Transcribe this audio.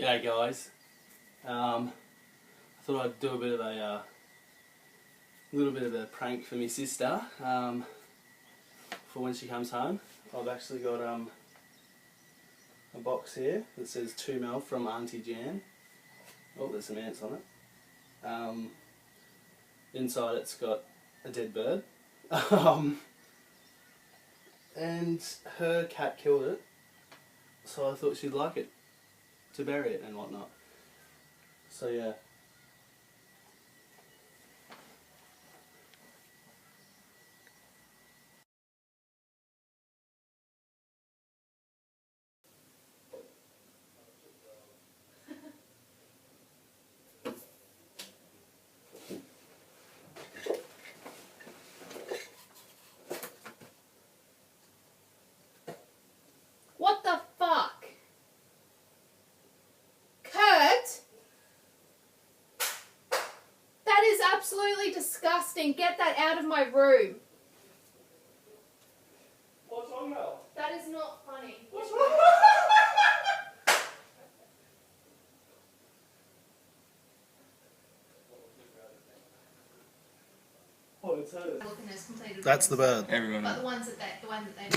G'day guys. I thought I'd do a bit of a little bit of a prank for my sister for when she comes home. I've actually got a box here that says 2ml from Auntie Jan. Oh, there's some ants on it. Inside it's got a dead bird. And her cat killed it, so I thought she'd like it to bury it and whatnot. So yeah. What the fuck? Kurt? That is absolutely disgusting. Get that out of my room. What's wrong, Mel? That is not funny. What's wrong? Oh, it's hers. Looking as completed. That's the bird. Everyone. But the one that they